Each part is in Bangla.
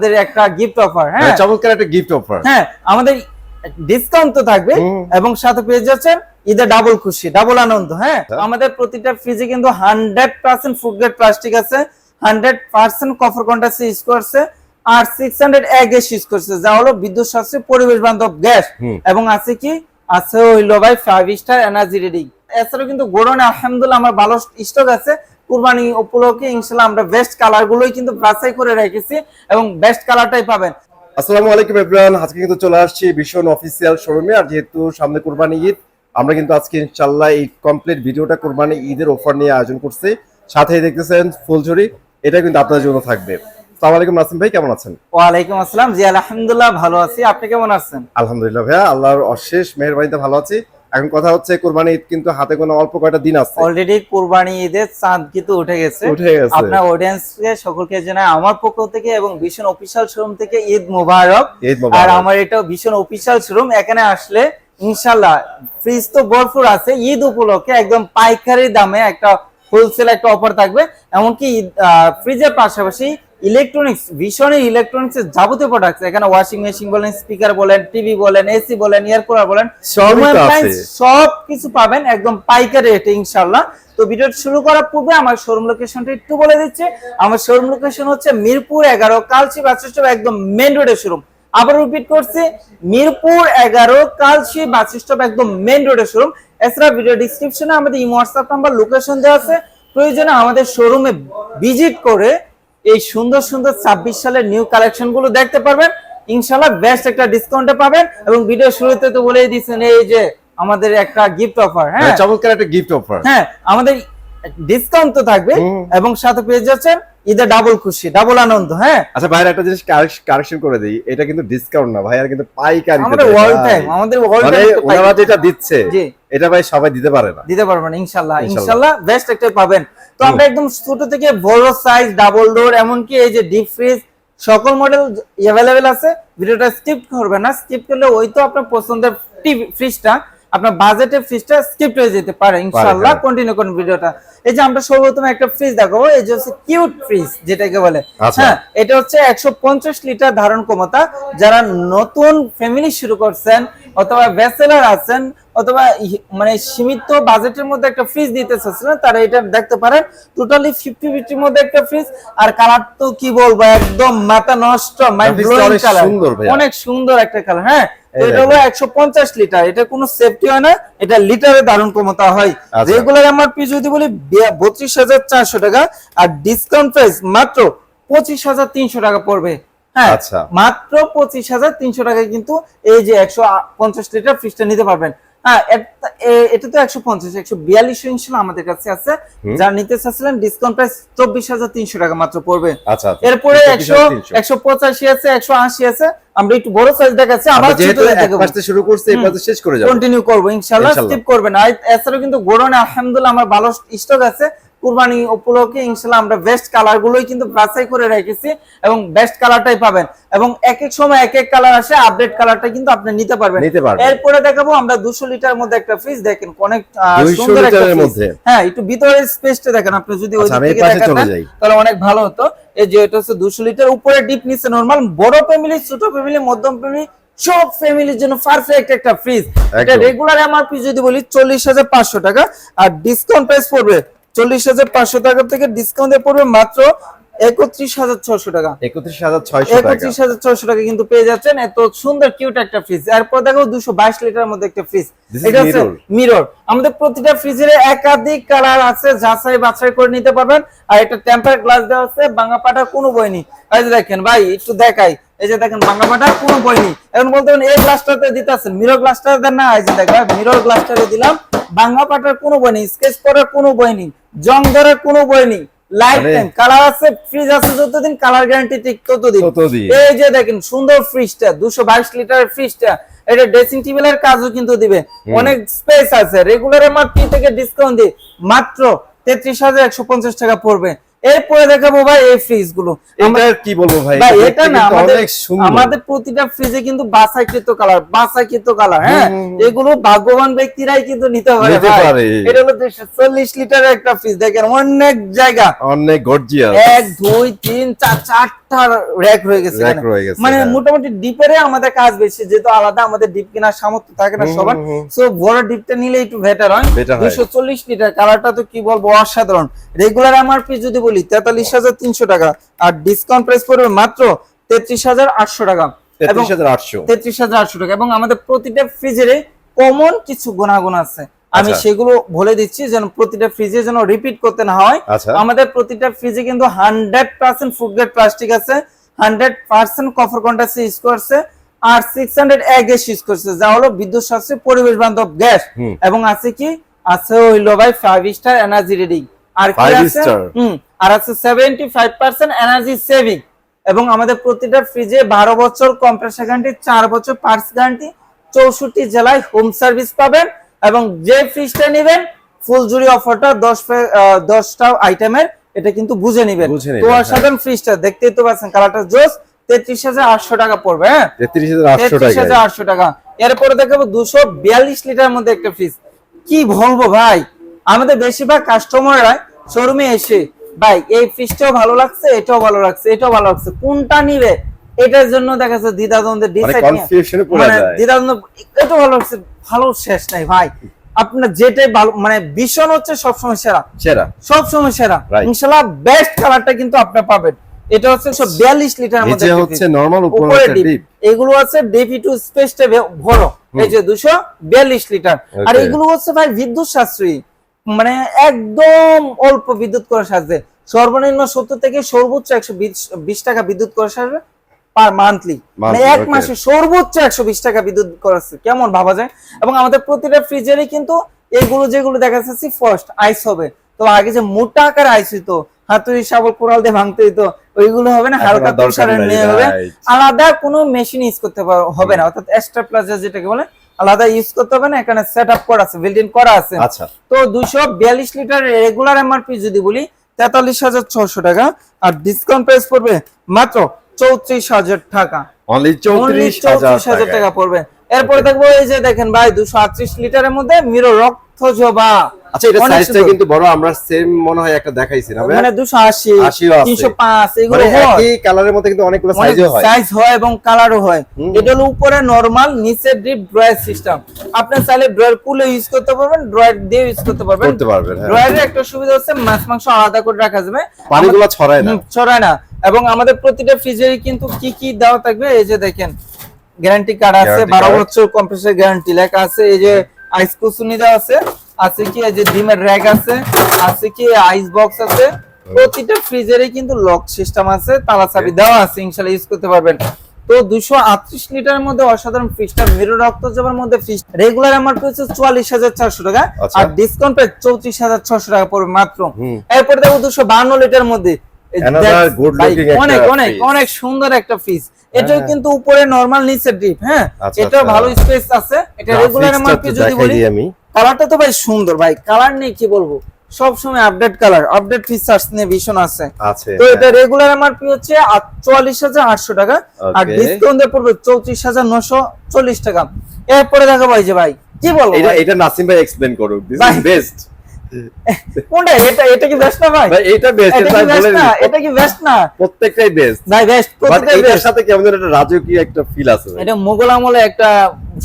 আমাদের একটা গিফট অফার। হ্যাঁ, চমৎকার একটা গিফট অফার। হ্যাঁ, আমাদের ডিসকাউন্ট তো থাকবে এবং সাথে পেয়ে যাচ্ছেন ঈদে ডাবল খুশি, ডাবল আনন্দ। হ্যাঁ, আমাদের প্রতিটা ফ্রিজে কিন্তু 100% ফুড গ্রেড প্লাস্টিক আছে, 100% কপার কন্ডাক্ট ইউজ করছে, আর 600 গ্যাস ইউজ করছে, যা হলো বিদ্যুৎ সাশ্রয়ী পরিবেশ বান্ধব গ্যাস। এবং আছে কি, আছে হইলো ভাই 5 স্টার এনার্জি রেটিং। এছাড়াও কিন্তু গোডাউনে আলহামদুলিল্লাহ আমার ভালো স্টক আছে। কুরবানি উপলক্ষে ইনশাআল্লাহ আমরা বেস্ট কালার গুলোই কিন্তু বাছাই করে রেখেছি এবং বেস্ট কালারটাই পাবেন। আসসালামু আলাইকুম এভরিওয়ান, আজকে কিন্তু চলে আসছি ভীষণ অফিসিয়াল শোরুমে। আর যেহেতু সামনে কুরবানি ঈদ, আমরা কিন্তু আজকে ইনশাআল্লাহ এই কমপ্লিট ভিডিওটা কুরবানি ঈদের অফার নিয়ে আয়োজন করছি। সাথেই দেখতেছেন ফুলঝুরি, এটা কিন্তু আপনাদের জন্য থাকবে। আসসালামু আলাইকুম নাসিম ভাই, কেমন আছেন? ওয়ালাইকুম আসসালাম। জি আলহামদুলিল্লাহ ভালো আছি, আপনি কেমন আছেন? আলহামদুলিল্লাহ ভাইয়া, আল্লাহর অশেষ মেহেরবানিতে ভালো আছি। এখন কথা হচ্ছে কুরবানি ঈদ কিন্তু হাতে গোনা অল্প কয়টা দিন আছে। অলরেডি কুরবানি ঈদের চাঁদ কিন্তু উঠে গেছে। আপনার অডিয়েন্সকে সকলকে জানাই আমার পক্ষ থেকে এবং ভীষণ অফিশিয়াল শোরুম থেকে ঈদ মোবারক। আর আমার এটাও ভীষণ অফিশিয়াল শোরুম, এখানে আসলে ইনশাআল্লাহ ফ্রিজ তো ভরপুর আছে। ঈদ উপলক্ষে একদম পাইকারি দামে একটা হোলসেল একটা অফার থাকবে। এমনকি ফ্রিজের পাশাপাশি ইলেকট্রনিক্স, ভীষণ ইলেকট্রনিক্স এর যাবতীয় প্রোডাক্ট, এখানে ওয়াশিং মেশিন বলেন, স্পিকার বলেন, টিভি বলেন, এসি বলেন, এয়ার কুলার বলেন, সব কিছু পাবেন একদম পাইকারি রেটে ইনশাআল্লাহ। তো ভিডিওটা শুরু করার পূর্বে আমার শোরুম লোকেশনটা একটু বলে দিচ্ছি। আমার শোরুম লোকেশন হচ্ছে মিরপুর 11 কালচি বাস স্টপ, একদম মেইন রোডের শোরুম। আবার রিপিট করছি, মিরপুর 11 কালচি বাস স্টপ, একদম মেইন রোডের শোরুম। এছাড়া ভিডিও ডেসক্রিপশনে আমাদের ইমো হোয়াটসঅ্যাপ নাম্বার, লোকেশন দেওয়া আছে। প্রয়োজনে আমাদের শোরুমে ভিজিট করে এই সুন্দর সুন্দর 26 সালের নিউ কালেকশন গুলো দেখতে পারবেন। ইনশাআল্লাহ বেস্ট একটা ডিসকাউন্টে পাবেন। এবং ভিডিও শুরুতে তো বলেই দিয়েছেন এই যে আমাদের একটা গিফট অফার। হ্যাঁ, চমৎকার একটা গিফট অফার। হ্যাঁ, আমাদের ডিসকাউন্ট তো থাকবে এবং সাথে পেয়ে যাচ্ছেন ঈদে ডাবল খুশি, ডাবল আনন্দ। হ্যাঁ, আচ্ছা ভাইরা একটা জিনিস কারেকশন করে দেই, এটা কিন্তু ডিসকাউন্ট না ভাই, আর কিন্তু পাইকারি। আমাদের অল টাইম ওনারা যেটা দিচ্ছে এটা ভাই সবাই দিতে পারে না, দিতে পারবেন ইনশাআল্লাহ। ইনশাআল্লাহ বেস্ট একটা পাবেন। তো আমরা একদম ছোট থেকে বড় সাইজ, ডাবল ডোর, এমনকি এই যে ডিপ ফ্রিজ, সকল মডেল अवेलेबल আছে। ভিডিওটা স্কিপ করবেন না, স্কিপ করলে ওই তো আপনার পছন্দের টিভি ফ্রিজটা, আপনার বাজেটের ফ্রিজটা স্কিপ হয়ে যেতে পারে ইনশাআল্লাহ। কন্টিনিউ করুন ভিডিওটা। এই যে আমরা সর্বপ্রথম একটা ফ্রিজ দেখাবো, এই যে হচ্ছে কিউট ফ্রিজ যেটাকে বলে। হ্যাঁ, এটা হচ্ছে 150 লিটার ধারণ ক্ষমতা। যারা নতুন ফ্যামিলি শুরু করছেন অথবা ব্যাচেলর আছেন অথবা মানে সীমিত বাজেটের মধ্যে একটা ফ্রিজ দিতে চাচ্ছেন, তারা এটা দেখতে পারেন। টোটালি 50-50 এর মধ্যে একটা ফ্রিজ। আর কালার তো কি বলবো, একদম মাথা নষ্ট, মাইন্ড ব্লোয়িং কালার, অনেক সুন্দর একটা কালার। হ্যাঁ, এটা হলো 150 লিটার। এটা কোনো সেফটি হয় না, এটা লিটারে ধারণ ক্ষমতা হয়। রেগুলার এমআরপি যদি বলি 32,400 টাকা, আর ডিসকাউন্ট প্রাইস মাত্র 25,300 টাকা পড়বে। হ্যাঁ, মাত্র 25,300 টাকায় কিন্তু এই যে 150 লিটার ফ্রিজটা নিতে পারবেন। হ্যাঁ, এটা তো 150, 142 ইনশাআল্লাহ আমাদের কাছে আছে। যারা নিতে চাচ্ছিলেন ডিসকাউন্ট প্রাইস 24,300 টাকা মাত্র পড়বে। এরপরে 185 আছে, 180 আছে। আমরা একটু বড় সাইজ দেখাচ্ছি, আমরা যেহেতু এক পাশে শুরু করছি এই পাশে শেষ করে যাব, কন্টিনিউ করব ইনশাআল্লাহ, স্কিপ করবেন না। এছাড়াও কিন্তু গোডাউনে আলহামদুলিল্লাহ আমার ভালো স্টক আছে। কুরবানি উপলক্ষে ইনশাআল্লাহ আমরা বেস্ট কালার গুলোই কিন্তু বাছাই করে রেখেছি এবং বেস্ট কালারটাই পাবেন। এবং এক এক সময় এক এক কালার আসে, আপডেট কালারটা কিন্তু আপনি নিতে পারবেন। এরপরে দেখাবো আমরা 200 লিটার মধ্যে একটা ফ্রিজ। দেখেন অনেক সুন্দর একটা ফ্রিজ। হ্যাঁ, একটু ভিতরের স্পেসটা দেখেন, আপনি যদি ওই দিকে দেখেন তাহলে অনেক ভালো হতো। এই যে এটা হচ্ছে 200 লিটার, উপরে ডিপ, নিচে নরমাল। বড় ফ্যামিলি, ছোট ফ্যামিলি, মধ্যম ফ্যামিলি, সব ফ্যামিলির জন্য পারফেক্ট একটা ফ্রিজ। এটা রেগুলার এমআরপি যদি বলি 40,500 টাকা, আর ডিসকাউন্ট প্রাইস পড়বে 40,500 টাকা থেকে ডিসকাউন্টে পড়বে মাত্র 31,600 টাকা। 31,600 টাকা কিন্তু পেয়ে যাচ্ছেন এত সুন্দর কিউট একটা ফ্রিজ। এরপর দেখো 222 লিটারের মধ্যে একটা ফ্রিজ। এটা হচ্ছে মিরর। আমাদের প্রতিটা ফ্রিজের একাধিক কালার আছে, যাচাই বাছাই করে নিতে পারবেন। আর এটা টেম্পার গ্লাস দেওয়া আছে, ভাঙা পাটার কোনো বই নেই। এই যে দেখেন ভাই, একটু দেখাই, এই যে দেখেন ভাঙা পাটার কোনো বই নেই। এখন বলতে পারেন এই গ্লাসটাতে দিতে আছেন, মিরর গ্লাসটা দেন না। এই যে দেখেন মিরর গ্লাসটাতে দিলাম, ভাঙা পাটার কোনো বই নেই, স্কেচ করার কোনো বই নেই, জং ধরার কোনো বই নেই। লাইফ টাইম কালার আছে, ফ্রিজ আছে যতদিন, কালার গ্যারান্টি ঠিক ততদিন। এই যে দেখেন সুন্দর ফ্রিজটা, 222 লিটারের ফ্রিজটা। এটা ড্রেসিং টেবিলের কাজও কিন্তু দিবে, অনেক স্পেস আছে। রেগুলার এমআরপি থেকে ডিসকাউন্ট দিয়ে মাত্র 33,150 টাকা পড়বে। এরপরে দেখাবো ভাই এই ফ্রিজ গুলো। এটা কি বলবো ভাই, ভাই এটা এটা না কিন্তু আমাদের অনেক সুন্দর। আমাদের প্রতিটা ফ্রিজে কিন্তু বাছাইকৃত কালার, হ্যাঁ এগুলো ভাগ্যবান ব্যক্তিরাই কিন্তু নিতে পারে নিতে ভাই। পারে। এটা হলো 240 লিটারের একটা ফ্রিজ, দেখেন অনেক জায়গা, অনেক গর্জিয়াস। 1 2 3 4 চারটা র‍্যাক হয়ে গেছে র‍্যাক এখানে। রয়ে গেছে, মানে হ্যাঁ। মোটামুটি ডিপেরে আমাদের কাজ বেশি, যেহেতু আলাদা আমাদের ডিপ কেনার সামর্থ্য থাকে না সবার, সো বড় ডিপটা নিলে একটু বেটার হয়। Better হয়। 240 লিটার, কালারটা তো কি বলবো অসাধারণ। রেগুলার এমআরপি যদি বলি 43300 টাকা, আর ডিসকাউন্ট প্রাইস পড়বে মাত্র 33800 টাকা। এবং 33800 33800 টাকা। এবং আমাদের প্রতিটা ফ্রিজেরে কমন কিছু গুণাগুণ আছে, আমি আচ্ছা। সেগুলো বলে দিচ্ছি যেন প্রতিটা ফ্রিজে যেন রিপিট করতে না হয়। আচ্ছা। আমাদের প্রতিটা ফ্রিজে কিন্তু 100% ফুড গ্রেড প্লাস্টিক আছে, 100% কপার কন্ট্রাস্ট ইউজ করছে, আর 600 গ্যাস ইউজ করছে, যা হলো বিদ্যুৎ সাশ্রয়ী পরিবেশ বান্ধব গ্যাস। এবং আছে কি, আছে হইলো ভাই 5 স্টার এনার্জি রেটিং, আর কি 5 আছে স্টার। আর আছে 75% এনার্জি সেভিং। এবং আমাদের প্রতিটা ফ্রিজে 12 বছর কম্প্রেসার গ্যারান্টি, 4 বছর পার্টস গ্যারান্টি, 64 জেলায় হোম সার্ভিস পাবেন। এবং যে ফ্রিজটা নেবেন ফুল জুড়ি অফারটা 10টা আইটেমের, এটা কিন্তু বুঝে নেবেন। তো সাধারণ ফ্রিজটা দেখতেই তো পাচ্ছেন, কালারটা জোস, 33800 টাকা পড়বে। হ্যাঁ 33800 টাকা। এরপরে দেখাবো 242 লিটার মধ্যে একটা ফ্রিজ। কি বলবো ভাই, আমাদের বেশিরভাগ কাস্টমাররা শোরুমে এসে ভাই এই ফ্রিজটাও ভালো লাগছে, এটাও ভালো লাগছে, এটাও ভালো লাগছে, কোনটা নিবে এটার জন্য দেখা যাচ্ছে দ্বিধাদ্বন্দ্বে ডিসাইড, কনফিউশনে পড়ে যায়। দ্বিধাদ্বন্দ্ব, এটা ভালো লাগছে, ভালো শেষ নাই ভাই। আপনার যেটাই ভালো, মানে ভীষণ হচ্ছে সবসময় সেরা, সবসময় সেরা। ইনশাআল্লাহ বেস্ট কালারটা কিন্তু আপনি পাবেন। এটা হচ্ছে 42 লিটার মধ্যে, নিচে হচ্ছে নরমাল, উপরে হচ্ছে ডিপ। এগুলো আছে ডিপি টু স্পেসটা বড়, এই যে 242 লিটার। আর এগুলো হচ্ছে ভাই বিদ্যুৎ সাশ্রয়ী, মানে একদম অল্প বিদ্যুৎ করে সাজবে, সর্বনিম্ন 70 থেকে সর্বোচ্চ 120 টাকা বিদ্যুৎ করে সাজবে পার মান্থলি, মানে এক মাসে সর্বোচ্চ 120 টাকা বিদ্যুৎ খরচ, কেমন ভাবা যায়। এবং আমাদের প্রতিটা ফ্রিজেরই কিন্তু এগুলো যেগুলো দেখা যাচ্ছে ফার্স্ট আইস হবে, তো আগে যে মোটা আকার আইস হইতো, হাতুড়ি শাবল কোরাল দিয়ে ভাঙতে হইতো, ওইগুলো হবে না, হালকা তুষারের নিয়ে হবে, আলাদা কোনো মেশিন ইউজ করতে হবে না, অর্থাৎ এক্সট্রা প্লাজা যেটাকে বলে আলাদা ইউজ করতে হবে না, এখানে সেটআপ করা আছে, বিল্ট ইন করা আছে। আচ্ছা। তো 242 লিটার রেগুলার এমআরপি যদি বলি 43600 টাকা, আর ডিসকাউন্ট প্রাইস পড়বে মাত্র 34000 টাকা, অনলি 34000 টাকা পড়বে। এরপরে দেখবো এই যে দেখেন ভাই 238 লিটারের মধ্যে মিরর রক্ত জবা। আচ্ছা, এটা সাইজটা কিন্তু বড়, আমরা সেম মনে হয় একটা দেখাইছি না ভাই, মানে 280 305 এগুলো হয়, একই কালারের মধ্যে কিন্তু অনেকগুলো সাইজও হয়, সাইজ হয় এবং কালারও হয়। এটা হলো উপরে নরমাল, নিচে ডিপ ড্রয়ার সিস্টেম। আপনি চাইলে ড্রয়ার খুলে ইউজ করতে পারবেন, ড্রয়ার দিয়ে ইউজ করতে পারবেন। ড্রয়ারের একটা সুবিধা হচ্ছে মাছ মাংস আলাদা করে রাখা যাবে, পানিগুলো ছড়ায় না। এবং আমাদের প্রতিটা ফ্রিজেরই কিন্তু কি কি দেওয়া থাকবে, এই যে দেখেন গ্যারান্টি কার্ড আছে, 12 বছর কম্প্রেসার গ্যারান্টি লেখা আছে, এই যে আইস কুসুনি দেওয়া আছে কি, এই যে ডিমের র‍্যাক আছে কি, আইস বক্স আছে। প্রতিটা ফ্রিজেরই কিন্তু লক সিস্টেম আছে, তালা চাবি দেওয়া আছে, ইনশাআল্লাহ ইউজ করতে পারবেন। তো 238 লিটারের মধ্যে অসাধারণ ফ্রিজটা, মিরর রক্তজবার মধ্যে ফ্রিজ, রেগুলার এমআরপি হচ্ছে 44400 টাকা, আর ডিসকাউন্ট প্রাইস 34600 টাকা পড়বে মাত্র। এরপর দেখো 252 লিটার মধ্যে অনেক সুন্দর একটা ফ্রিজ। এটাও কিন্তু উপরে নরমাল, নিচে ডিপ। হ্যাঁ, এটা ভালো স্পেস আছে। এটা রেগুলার এমআরপি যদি বলি, কালারটা তো ভাই সুন্দর ভাই, কালার নেই কি বলবো, সব সময় আপডেট কালার, আপডেট ফিচারস নিয়ে ভীষণ আছে। তো এটা রেগুলার এমআরপি হচ্ছে 44800 টাকা, আর ডিসকাউন্ট দিয়ে পড়বে 34940 টাকা। এরপরে দেখো ভাই যে ভাই কি বলবো, এটা নাসিম ভাই এক্সপ্লেইন করুক, দিস ইজ বেস্ট। কোনটা, এটা কি বেস্ট না ভাই? ভাই এটা বেস্ট, এটা কি বেস্ট না? প্রত্যেকটাই বেস্ট ভাই, বেস্ট প্রত্যেকটাই বেস্ট। এর সাথে কেমন একটা রাজকীয় একটা ফিল আছে ভাই। এটা মুঘল আমলে একটা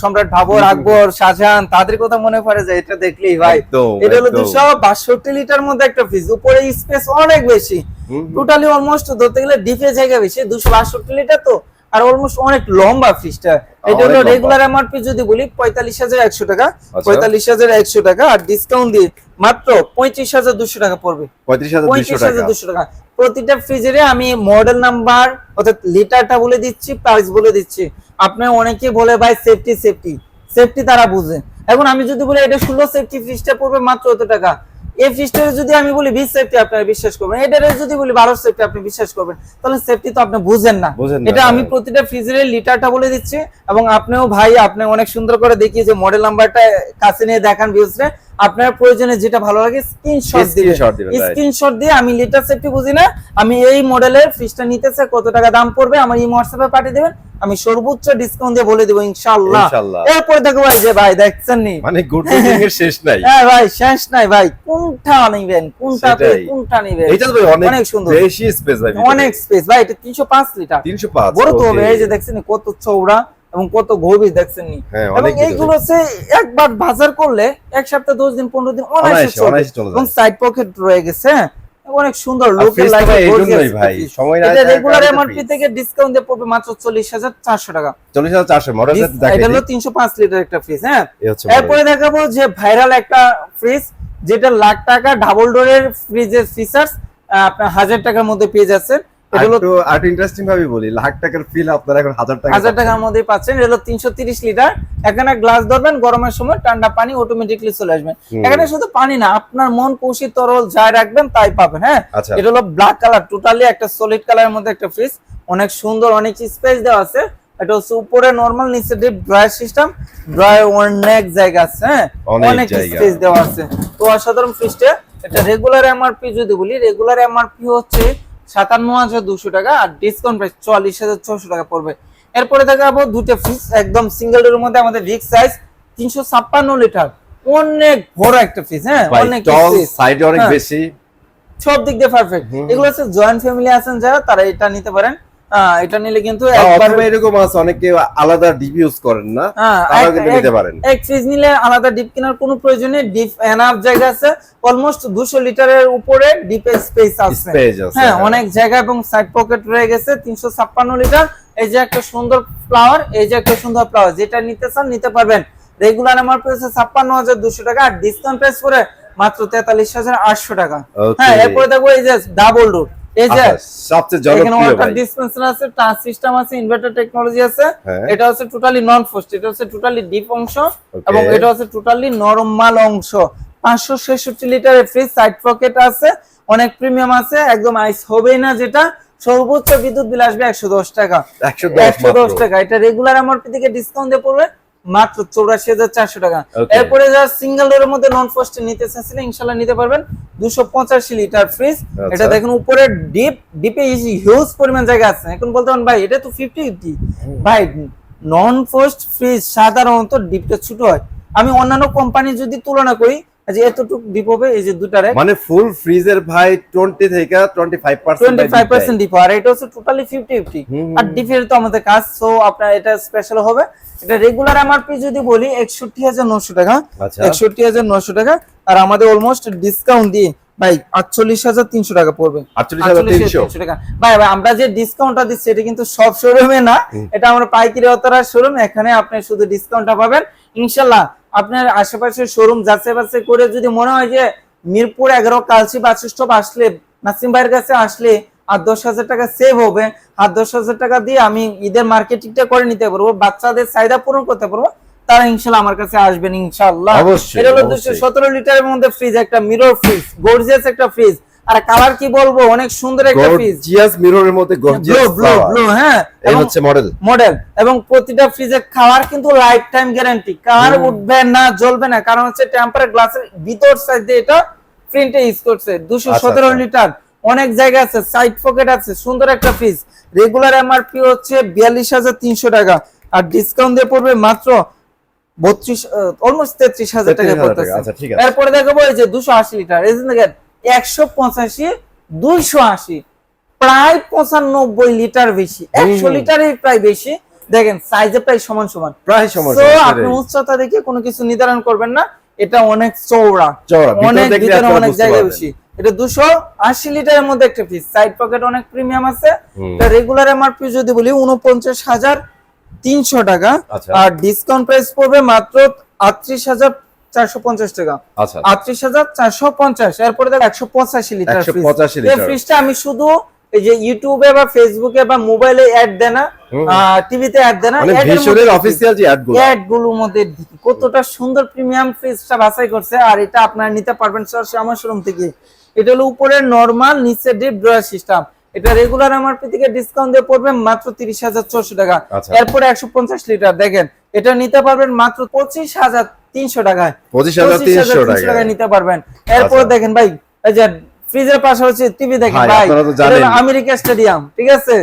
সম্রাট বাবর, আকবর, শাহজাহান, তাদের কথা মনে পড়ে যায় এটা দেখলেই ভাই। এটা হলো 262 লিটার মধ্যে একটা ফ্রিজ, উপরে স্পেস অনেক বেশি, টোটালি অলমোস্ট ধরতে গেলে ডিপে জায়গা বেশি, 262 লিটার তো, আর অলমোস্ট অনেক লম্বা ফ্রিজটা। এটা হলো রেগুলার এমআরপি যদি বলি 45100 টাকা, 45100 টাকা, আর ডিসকাউন্ট দিয়ে মাত্র 35200 টাকা পড়বে, 35200 টাকা। প্রতিটা ফ্রিজেরে আমি মডেল নাম্বার অর্থাৎ লিটারটা বলে দিচ্ছি, প্রাইস বলে দিচ্ছি। আপনি অনেকে বলে ভাই সেফটি তারা বুঝে। এখন আমি যদি বলি এটা 16 সেফটি ফ্রিজটা পড়বে মাত্র কত টাকা, এই ফ্রিজটারে যদি আমি বলি 20 সেফটি আপনারা বিশ্বাস করবেন, এটারে যদি বলি 12 সেফটি আপনি বিশ্বাস করবেন, তাহলে সেফটি তো আপনি বুঝেন না। এটা আমি প্রতিটা ফ্রিজের লিটারটা বলে দিচ্ছি, এবং আপনিও ভাই আপনি অনেক সুন্দর করে দেখিয়ে যে মডেল নাম্বারটা কাছে নিয়ে দেখান ভিউজরে, আপনার প্রয়োজনে যেটা ভালো লাগে স্ক্রিনশট দিবেন। স্ক্রিনশট দিয়ে আমি লিটার সেফটি বুঝি না, আমি এই মডেলের ফ্রিজটা নিতে চাই, কত টাকা দাম পড়বে আমার এই হোয়াটসঅ্যাপে পাঠিয়ে দেবেন, আমি সর্বোচ্চ ডিসকাউন্ট দিয়ে বলে দেব ইনশাআল্লাহ। এরপর দেখো ভাই যে ভাই দেখছেন নি মানে গুড লুকিং এর শেষ নাই। হ্যাঁ ভাই শেষ নাই ভাই, কোনটা নেবেন কোনটা নেবেন, এটা তো ভাই অনেক সুন্দর, বেশি স্পেস ভাই, অনেক স্পেস ভাই, এটা 305 লিটার, 305 বড় তো হবে। এই যে দেখছেন কত চওড়া এবং কত গভীর দেখছেন নি, এবং এইগুলো হচ্ছে একবার বাজার করলে এক সপ্তাহ 10 দিন 15 দিন অনায়াসে চলে, এবং সাইড পকেট রয়ে গেছে, অনেক সুন্দর লুকের লাগে ভাই। সময় না, এটা রেগুলার এমআরপি থেকে ডিসকাউন্ট দিয়ে পড়বে মাত্র 40400 টাকা। 40400 মডেল দেখাই এটা হলো 305 লিটার একটা ফ্রিজ। হ্যাঁ, এরপরে দেখাবো যে ভাইরাল একটা ফ্রিজ, যেটা লাখ টাকা ডাবল ডোরের ফ্রিজের ফিচারস আপনার 1000 টাকার মধ্যে পেয়ে যাচ্ছেন। এটা হলো আর ইন্টারেস্টিং ভাবে বলি, লাখ টাকার ফিল আপনারা এখন 1000 টাকার মধ্যে পাচ্ছেন। এটা হলো 330 লিটার, এখানে গ্লাস ধরবেন, গরমের সময় ঠান্ডা পানি অটোমেটিক্যালি চলে আসবে। এখানে শুধু পানি না, আপনার মন খুশি তরল যা রাখবেন তাই পাবেন। হ্যাঁ, এটা হলো ব্ল্যাক কালার, টোটালি একটা সলিড কালারের মধ্যে একটা ফ্রিজ, অনেক সুন্দর, অনেক স্পেস দেওয়া আছে। এটা হচ্ছে উপরে নরমাল, নিচে ডিপ ড্রয়ার সিস্টেম, ড্রয়ার অনেক জায়গা আছে। হ্যাঁ, অনেক স্পেস দেওয়া আছে। তো অসাধারণ ফ্রিজটা। এটা রেগুলার এমআরপি যদি বলি, রেগুলার এমআরপি হচ্ছে 57200 টাকা, আর ডিসকাউন্ট প্রাইস 44600 টাকা পড়বে। এরপরে দেখাবো দুটো ফ্রিজ একদম সিঙ্গেল ডোরের মধ্যে, আমাদের বিগ সাইজ 356 লিটার, অনেক বড় একটা ফ্রিজ। হ্যাঁ, অনেক সাইড অনেক বেশি, সব দিক দিয়ে পারফেক্ট। এগুলো হচ্ছে জয়েন্ট ফ্যামিলি আছেন যারা, তারা এটা নিতে পারেন। এটা নিলে কিন্তু একবার এরকম আছে, অনেকে আলাদা ডিপ ইউজ করেন না, তারাও কিন্তু নিতে পারেন। এক ফ্রিজ নিলে আলাদা ডিপ কেনার কোনো প্রয়োজন নেই, ডিপ এনাফ জায়গা আছে, অলমোস্ট 200 লিটারের উপরে ডিপ স্পেস আছে। হ্যাঁ, অনেক জায়গা এবং সাইড পকেট রয়ে গেছে। 356 লিটার, এই যে একটা সুন্দর ফ্লাওয়ার, এই যে একটা সুন্দর ফ্লাওয়ার, যেটা নিতে চান নিতে পারবেন। রেগুলার আমার প্রাইস 56200 টাকা, আর ডিসকাউন্ট প্রাইস করে মাত্র 43800 টাকা। হ্যাঁ, এরপরে দেখো এই যে ডাবল ডোর, এই যে সবচেয়ে জনপ্রিয় ভাই, ডিসপেন্সার আছে, টাচ সিস্টেম আছে, ইনভার্টার টেকনোলজি আছে। এটা হচ্ছে টোটালি নন ফ্রস্ট, এটা হচ্ছে টোটালি ডিপ অংশ, এবং এটা হচ্ছে টোটালি নরমাল অংশ। 566 লিটারের ফ্রিজ, সাইড পকেট আছে, অনেক প্রিমিয়াম আছে, একদম আইস হবেই না, যেটা সর্বোচ্চ বিদ্যুৎ বিল আসবে 110 টাকা। 110 টাকা। এটা রেগুলার এমআরপি থেকে ডিসকাউন্ট দিয়ে পড়বে মাত্র 84400 টাকা। এরপরে যারা সিঙ্গেল ডোরের মধ্যে নন ফ্রস্ট নিতে চাচ্ছেন ইনশাআল্লাহ নিতে পারবেন। 285 লিটার ফ্রিজ, এটা দেখেন উপরে ডিপে হিউজ পরিমাণ জায়গা আছে। এখন বলতে পারেন ভাই এটা তো 50-50 ভাই, নন ফ্রস্ট ফ্রিজ সাধারণত ডিপটা ছোট হয়। আমি অন্যান্য কোম্পানি যদি তুলনা করি, যে এতটুকু ডিপ হবে, এই যে দুটারে মানে ফুল ফ্রিজের ভাই 20 থেকে 25% ডিপ, আর এটা হচ্ছে টোটালি 50-50, আর ডিপের তো আমাদের কাজ, সো আপনার এটা স্পেশাল হবে। এটা রেগুলার এমআরপি যদি বলি 61900 টাকা, 61900 টাকা, আর আমাদের অলমোস্ট ডিসকাউন্ট দিয়ে ভাই 48300 টাকা পড়বে। 48300 টাকা ভাই। আমরা যে ডিসকাউন্টটা দিচ্ছি এটা কিন্তু সব শোরুমে না, এটা আমরা পাইকারি অতরা শোরুম, এখানে আপনি শুধু ডিসকাউন্টটা পাবেন ইনশাআল্লাহ। আপনার আশেপাশের শোরুম যাচাই বাছাই করে যদি মনে হয় যে মিরপুর 11 কালচি বাস স্টপ আসলে, নাসিম ভাইয়ের কাছে আসলে আর 10,000 টাকা সেভ হবে, আর 10,000 টাকা দিয়ে আমি ঈদের মার্কেটিংটা করে নিতে পারবো, বাচ্চাদের চাহিদা পূরণ করতে পারবো, তারা ইনশাআল্লাহ আমার কাছে আসবেন ইনশাআল্লাহ। এটা হলো 217 লিটারের মধ্যে ফ্রিজ, একটা মিরর ফ্রিজ, গর্জিয়াস একটা ফ্রিজ, আর কালার কি বলবো, অনেক সুন্দর একটা ফ্রিজ, গর্জিয়াস মিররের মধ্যে গর্জিয়াস ব্লু। হ্যাঁ, এই হচ্ছে মডেল, এবং প্রতিটা ফ্রিজের কালার কিন্তু লাইফ টাইম গ্যারান্টি, কালার উঠবে না জ্বলবে না, কারণ হচ্ছে টেম্পারেট গ্লাসের ভিতর সাইড দিয়ে এটা প্রিন্টে ইউজ করছে। 217 লিটার, অনেক জায়গা আছে, সাইড পকেট আছে, সুন্দর একটা ফ্রিজ। রেগুলার এমআরপি হচ্ছে 42300 টাকা, আর ডিসকাউন্ট দিয়ে পড়বে মাত্র অলমোস্ট 33000 টাকা পড়তেছে। এরপরে দেখাবো এই যে 280 লিটার, এই দেখেন 185 280, প্রায় 95 লিটার বেশি, 100 লিটারের প্রায় বেশি। দেখেন সাইজে প্রায় সমান, তো আপনি উচ্চতা দেখে কোনো কিছু নির্ধারণ করবেন না, এটা অনেক চওড়া, অনেক ভিতরে অনেক জায়গা বেশি। এটা 280 লিটারের মধ্যে একটা ফ্রিজ, সাইড পকেট অনেক প্রিমিয়াম আছে। এটা রেগুলার এমআরপি যদি বলি 49300 টাকা, আর ডিসকাউন্ট প্রাইস পড়বে মাত্র 38450 টাকা। 38450। এরপরে দেখো 185 লিটার ফ্রিজ। এই ফ্রিজটা আমি শুধু এই যে ইউটিউবে বা ফেসবুকে বা মোবাইলে অ্যাড দেয় না, টিভিতে অ্যাড দেয় না, মানে ভিশনের অফিসিয়াল যে অ্যাড গুলোর মধ্যে দেখি কতটা সুন্দর প্রিমিয়াম ফ্রিজটা বাছাই করছে। আর এটা আপনারা নিতে পারবেন সরাসরি আমার শোরুম থেকে। এটা হলো উপরে নরমাল, নিচে ডিপ ড্রয়ার সিস্টেম। এটা রেগুলার এমআরপি থেকে ডিসকাউন্ট দিয়ে পড়বে মাত্র 30,400 টাকা। এরপরে 150 লিটার দেখেন, এটা নিতে পারবেন মাত্র 25,300 টাকায়। 25,300 টাকায় নিতে পারবেন। এরপর দেখেন ভাই, এই যে ফ্রিজের পাশাপাশি টিভি দেখেন ভাই, ভাই, আপনারা তো এটা জানেন। হলো আমেরিকা স্টেডিয়াম, ঠিক আছে?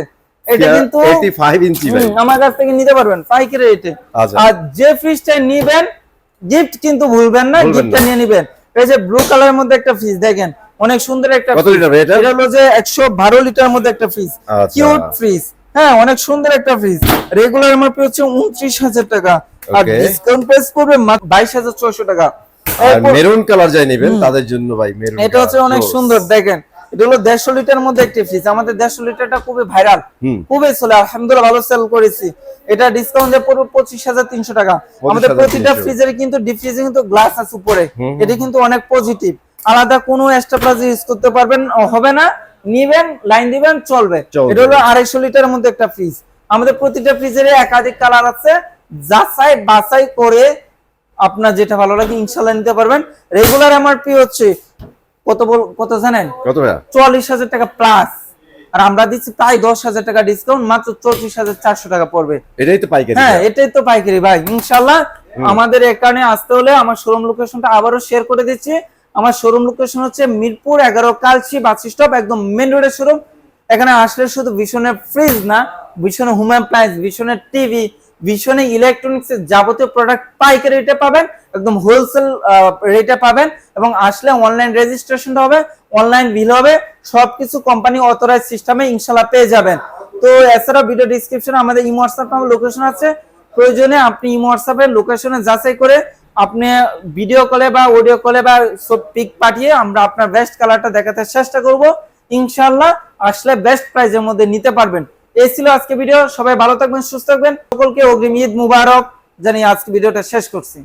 এটা কিন্তু 85 ইঞ্চি ভাই। আমার কাছ থেকে নিতে পারবেন পাইকারি রেটে। আচ্ছা। আর যে ফ্রিজটা নিবেন, গিফট কিন্তু ভুলবেন না, গিফটটা নিয়ে নিবেন। এই যে ব্লু কালারের মধ্যে একটা ফ্রিজ দেখেন, অনেক সুন্দর একটা কত লিটার ভাই এটা? এটা হলো যে 112 লিটার মধ্যে একটা ফ্রিজ, আচ্ছা। Cute fridge. হ্যাঁ, অনেক সুন্দর একটা ফ্রিজ। রেগুলার এমআরপি হচ্ছে 29,000 টাকা, আর Okay. ডিসকাউন্ট প্রাইস পড়বে মাত্র 22,600 টাকা। আর এরপর মেরুন কালার যাই নেবেন তাদের জন্য ভাই মেরুন। এটা হচ্ছে অনেক সুন্দর দেখেন, এটা হলো 150 লিটার মধ্যে একটি ফ্রিজ। আমাদের 150 লিটারটা খুবই ভাইরাল, খুবই চলে, আলহামদুলিল্লাহ ভালো সেল করেছি। এটা ডিসকাউন্ট দিয়ে পড়বে 25,300 টাকা। আমাদের প্রতিটা ফ্রিজের কিন্তু ডিপ ফ্রিজে কিন্তু গ্লাস আছে উপরে, এটা কিন্তু অনেক পজিটিভ। আলাদা কোনো এক্সট্রা প্লাস ইউজ করতে পারবেন হবে না, নিবেন লাইন দিবেন চলবে। এটা হলো 250 লিটারের মধ্যে একটা ফ্রিজ। আমাদের প্রতিটা ফ্রিজের একাধিক কালার আছে, যাচাই বাছাই করে আপনার যেটা ভালো লাগে ইনশাআল্লাহ নিতে পারবেন। রেগুলার এমআরপি হচ্ছে কত জানেন? কত ভাই? 44,000 টাকা প্লাস, আর আমরা দিচ্ছি প্রায় 10,000 টাকা ডিসকাউন্ট, মাত্র 34,400 টাকা পড়বে। এটাই তো পাইকারি। হ্যাঁ, এটাই তো পাইকারি ভাই। ইনশাআল্লাহ আমাদের এখানে আসতে হলে আমার শোরুম লোকেশনটা আবারও শেয়ার করে দিচ্ছি। আমার শোরুম লোকেশন হচ্ছে মিরপুর 11 কালচি বাস স্টপ, একদম মেইন রোডের শোরুম। এখানে আসলে শুধু ভিশনের ফ্রিজ না, ভিশনের হোম অ্যাপ্লায়েন্স, ভিশনের টিভি, ভিশনের ইলেকট্রনিক্স এর যাবতীয় প্রোডাক্ট পাইকারি রেটে পাবেন, একদম হোলসেল রেটে পাবেন। এবং আসলে অনলাইন রেজিস্ট্রেশন হবে, অনলাইন বিল হবে, সবকিছু কোম্পানি অথরাইজ সিস্টেমে ইনশাআল্লাহ পেয়ে যাবেন। তো এছাড়া ভিডিও ডেসক্রিপশনে আমাদের ইমো হোয়াটসঅ্যাপ নাম্বার লোকেশন আছে, প্রয়োজনে আপনি ইমো হোয়াটসঅ্যাপের লোকেশনে যাচাই করে আপনি ভিডিও কলে বা অডিও কলে বা সব পিক পাঠিয়ে আমরা আপনার বেস্ট কালারটা দেখাতে চেষ্টা করব। ইনশাআল্লাহ আসলে বেস্ট প্রাইজের মধ্যে নিতে পারবেন। এই ছিল আজকে ভিডিও। সবাই ভালো থাকবেন, সুস্থ থাকবেন, সকলকে অগ্রিম ঈদ মুবারক জানিয়ে আজকে ভিডিওটা শেষ করছি।